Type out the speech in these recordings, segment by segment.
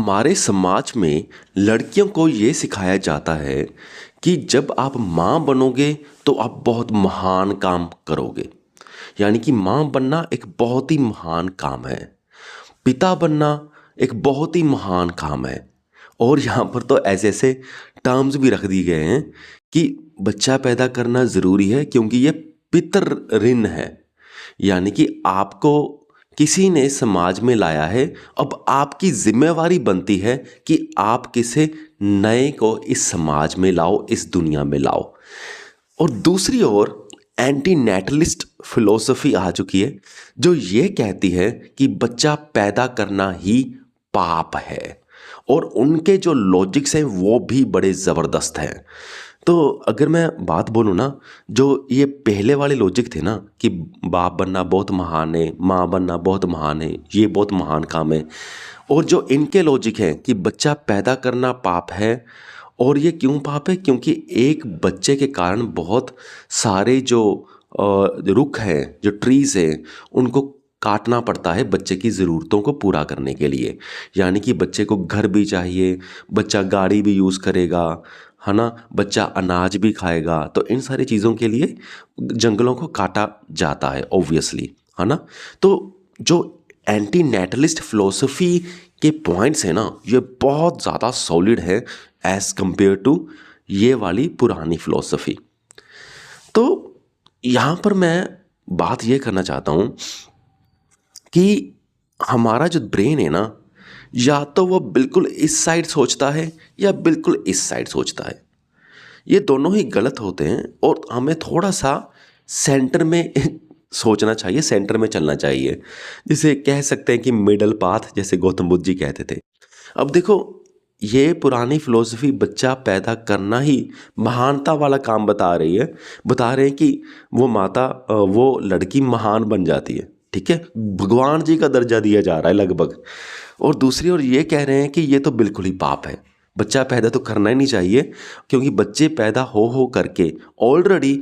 हमारे समाज में लड़कियों को ये सिखाया जाता है कि जब आप माँ बनोगे तो आप बहुत महान काम करोगे। यानी कि माँ बनना एक बहुत ही महान काम है। पिता बनना एक बहुत ही महान काम है। और यहाँ पर तो ऐसे ऐसे टर्म्स भी रख दिए गए हैं कि बच्चा पैदा करना ज़रूरी है क्योंकि ये पितृ ऋण है। यानी कि आपको किसी ने समाज में लाया है, अब आपकी जिम्मेवारी बनती है कि आप किसे नए को इस समाज में लाओ, इस दुनिया में लाओ। और दूसरी ओर एंटी नेटलिस्ट फिलोसफी आ चुकी है जो ये कहती है कि बच्चा पैदा करना ही पाप है। और उनके जो लॉजिक्स हैं वो भी बड़े ज़बरदस्त हैं। तो अगर मैं बात बोलूँ ना, जो ये पहले वाले लॉजिक थे ना कि बाप बनना बहुत महान है, माँ बनना बहुत महान है, ये बहुत महान काम है। और जो इनके लॉजिक हैं कि बच्चा पैदा करना पाप है। और ये क्यों पाप है? क्योंकि एक बच्चे के कारण बहुत सारे जो रुख हैं, जो ट्रीज़ हैं, उनको काटना पड़ता है बच्चे की ज़रूरतों को पूरा करने के लिए। यानी कि बच्चे को घर भी चाहिए, बच्चा गाड़ी भी यूज़ करेगा, है ना, बच्चा अनाज भी खाएगा। तो इन सारी चीज़ों के लिए जंगलों को काटा जाता है ऑब्वियसली, है ना। तो जो एंटी नेटलिस्ट फिलोसफी के पॉइंट्स हैं ना, ये बहुत ज़्यादा सॉलिड है एज़ कंपेयर टू ये वाली पुरानी फिलोसफी। तो यहाँ पर मैं बात ये करना चाहता हूँ कि हमारा जो ब्रेन है ना, या तो वो बिल्कुल इस साइड सोचता है या बिल्कुल इस साइड सोचता है। ये दोनों ही गलत होते हैं और हमें थोड़ा सा सेंटर में सोचना चाहिए, सेंटर में चलना चाहिए। जिसे कह सकते हैं कि मिडल पाथ, जैसे गौतम बुद्ध जी कहते थे। अब देखो, ये पुरानी फिलोसफी बच्चा पैदा करना ही महानता वाला काम बता रही है। बता रहे हैं कि वो लड़की महान बन जाती है, ठीक है, भगवान जी का दर्जा दिया जा रहा है लगभग। और दूसरी ओर ये कह रहे हैं कि ये तो बिल्कुल ही पाप है, बच्चा पैदा तो करना ही नहीं चाहिए। क्योंकि बच्चे पैदा हो करके ऑलरेडी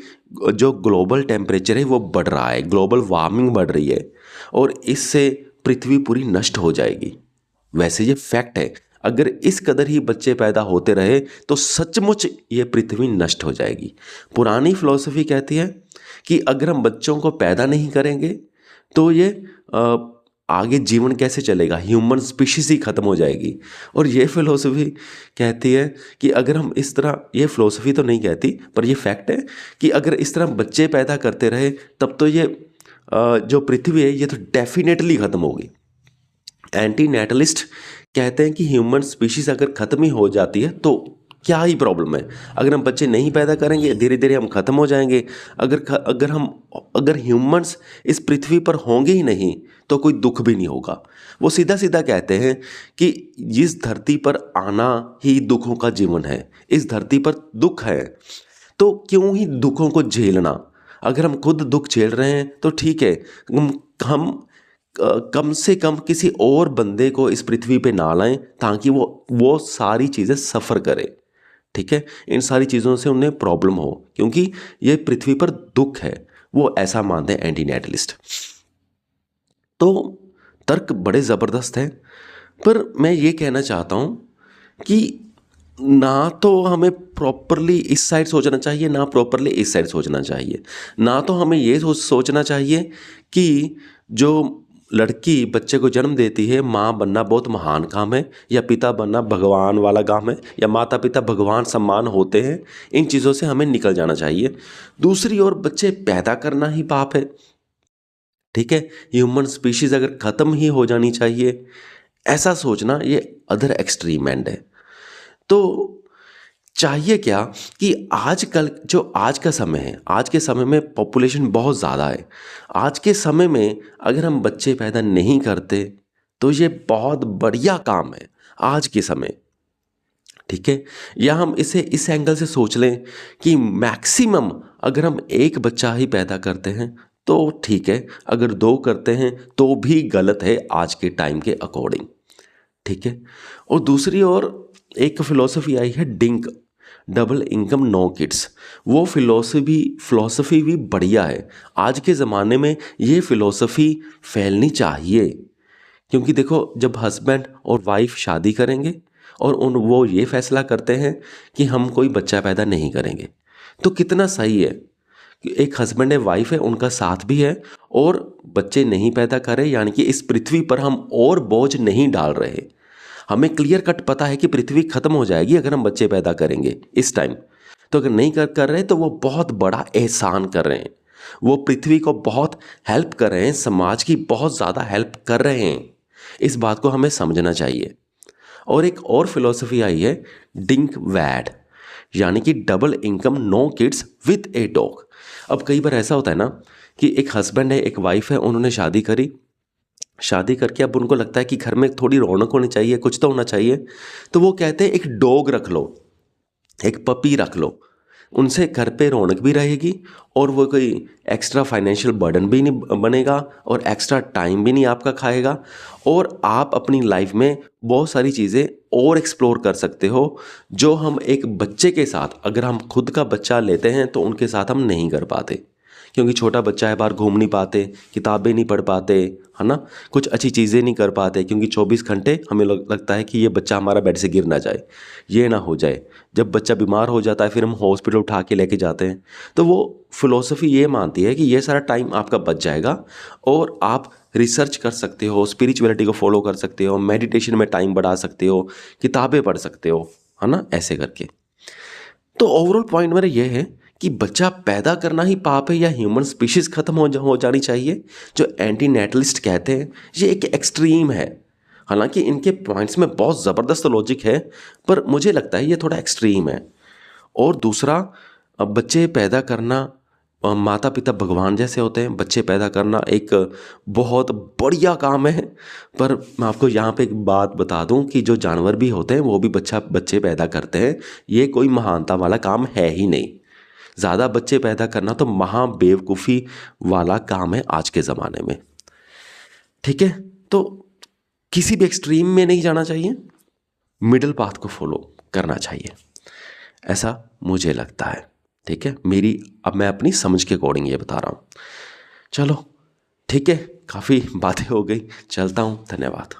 जो ग्लोबल टेम्परेचर है वो बढ़ रहा है, ग्लोबल वार्मिंग बढ़ रही है और इससे पृथ्वी पूरी नष्ट हो जाएगी। वैसे ये फैक्ट है, अगर इस कदर ही बच्चे पैदा होते रहे तो सचमुच ये पृथ्वी नष्ट हो जाएगी। पुरानी फिलॉसफी कहती है कि अगर हम बच्चों को पैदा नहीं करेंगे तो ये आगे जीवन कैसे चलेगा, ह्यूमन स्पीशीज ही ख़त्म हो जाएगी। और ये फिलोसफी कहती है कि अगर हम इस तरह, ये फिलोसफी तो नहीं कहती पर ये फैक्ट है कि अगर इस तरह बच्चे पैदा करते रहे तब तो ये जो पृथ्वी है ये तो डेफिनेटली ख़त्म होगी। एंटी नेटलिस्ट कहते हैं कि ह्यूमन स्पीशीज अगर ख़त्म ही हो जाती है तो क्या ही प्रॉब्लम है। अगर हम बच्चे नहीं पैदा करेंगे धीरे धीरे हम ख़त्म हो जाएंगे। अगर ह्यूमंस इस पृथ्वी पर होंगे ही नहीं तो कोई दुख भी नहीं होगा। वो सीधा सीधा कहते हैं कि इस धरती पर आना ही दुखों का जीवन है, इस धरती पर दुख है तो क्यों ही दुखों को झेलना। अगर हम खुद दुख झेल रहे हैं तो ठीक है, हम कम से कम किसी और बंदे को इस पृथ्वी पे ना लाएं ताकि वो सारी चीज़ें सफ़र करे, ठीक है, इन सारी चीज़ों से उन्हें प्रॉब्लम हो, क्योंकि ये पृथ्वी पर दुख है। वो ऐसा मानते हैं एंटी नेटलिस्ट। तो तर्क बड़े ज़बरदस्त हैं, पर मैं ये कहना चाहता हूँ कि ना तो हमें प्रॉपरली इस साइड सोचना चाहिए ना प्रॉपरली इस साइड सोचना चाहिए। ना तो हमें ये सोचना चाहिए कि जो लड़की बच्चे को जन्म देती है, माँ बनना बहुत महान काम है या पिता बनना भगवान वाला काम है या माता पिता भगवान सम्मान होते हैं, इन चीज़ों से हमें निकल जाना चाहिए। दूसरी ओर बच्चे पैदा करना ही पाप है, ठीक है, ह्यूमन स्पीशीज़ अगर ख़त्म ही हो जानी चाहिए, ऐसा सोचना ये अदर एक्सट्रीम एंड है। तो चाहिए क्या कि आजकल जो आज का समय है, आज के समय में पॉपुलेशन बहुत ज़्यादा है। आज के समय में अगर हम बच्चे पैदा नहीं करते तो ये बहुत बढ़िया काम है आज के समय, ठीक है। या हम इसे इस एंगल से सोच लें कि मैक्सिमम अगर हम एक बच्चा ही पैदा करते हैं तो ठीक है, अगर दो करते हैं तो भी गलत है आज के टाइम के अकॉर्डिंग, ठीक है। और दूसरी ओर एक फिलॉसफी आई है DINK, double income no kids. वो फिलॉसफी भी बढ़िया है। आज के ज़माने में ये फिलॉसफी फैलनी चाहिए क्योंकि देखो, जब हस्बैंड और वाइफ शादी करेंगे और वो ये फैसला करते हैं कि हम कोई बच्चा पैदा नहीं करेंगे, तो कितना सही है कि एक हस्बैंड है, वाइफ है, उनका साथ भी है और बच्चे नहीं पैदा करें, यानी कि इस पृथ्वी पर हम और बोझ नहीं डाल रहे। हमें क्लियर कट पता है कि पृथ्वी खत्म हो जाएगी अगर हम बच्चे पैदा करेंगे इस टाइम। तो अगर नहीं कर रहे तो वो बहुत बड़ा एहसान कर रहे हैं, वो पृथ्वी को बहुत हेल्प कर रहे हैं, समाज की बहुत ज़्यादा हेल्प कर रहे हैं। इस बात को हमें समझना चाहिए। और एक और फिलॉसफी आई है, डिंक वैड, यानी कि double income no kids with a dog. अब कई बार ऐसा होता है ना कि एक हस्बैंड है, एक वाइफ है, उन्होंने शादी करी, शादी करके अब उनको लगता है कि घर में थोड़ी रौनक होनी चाहिए, कुछ तो होना चाहिए, तो वो कहते हैं एक डॉग रख लो, एक पपी रख लो, उनसे घर पे रौनक भी रहेगी और वो कोई एक्स्ट्रा फाइनेंशियल बर्डन भी नहीं बनेगा और एक्स्ट्रा टाइम भी नहीं आपका खाएगा, और आप अपनी लाइफ में बहुत सारी चीज़ें और एक्सप्लोर कर सकते हो जो हम एक बच्चे के साथ, अगर हम खुद का बच्चा लेते हैं तो उनके साथ हम नहीं कर पाते। क्योंकि छोटा बच्चा है, बाहर घूम नहीं पाते, किताबें नहीं पढ़ पाते, है ना, कुछ अच्छी चीज़ें नहीं कर पाते, क्योंकि 24 घंटे हमें लगता है कि ये बच्चा हमारा बेड से गिर ना जाए, ये ना हो जाए। जब बच्चा बीमार हो जाता है फिर हम हॉस्पिटल उठा के लेके जाते हैं। तो वो फिलॉसफी ये मानती है कि ये सारा टाइम आपका बच जाएगा और आप रिसर्च कर सकते हो, स्पिरिचुअलिटी को फॉलो कर सकते हो, मेडिटेशन में टाइम बढ़ा सकते हो, किताबें पढ़ सकते हो, है ना, ऐसे करके। तो ओवरऑल पॉइंट मेरा ये है कि बच्चा पैदा करना ही पाप है या ह्यूमन स्पीशीज खत्म हो जानी चाहिए, जो एंटी नेटलिस्ट कहते हैं, ये एक एक्सट्रीम है। हालांकि इनके पॉइंट्स में बहुत ज़बरदस्त लॉजिक है, पर मुझे लगता है ये थोड़ा एक्सट्रीम है। और दूसरा, अब बच्चे पैदा करना, माता पिता भगवान जैसे होते हैं, बच्चे पैदा करना एक बहुत बढ़िया काम है। पर मैं आपको यहाँ पे एक बात बता दूँ कि जो जानवर भी होते हैं वो भी बच्चे पैदा करते हैं, ये कोई महानता वाला काम है ही नहीं। ज़्यादा बच्चे पैदा करना तो महा बेवकूफ़ी वाला काम है आज के ज़माने में। ठीक है, तो किसी भी एक्सट्रीम में नहीं जाना चाहिए, मिडिल पाथ को फॉलो करना चाहिए, ऐसा मुझे लगता है। ठीक है, अब मैं अपनी समझ के अकॉर्डिंग ये बता रहा हूँ। चलो ठीक है, काफ़ी बातें हो गई, चलता हूँ, धन्यवाद।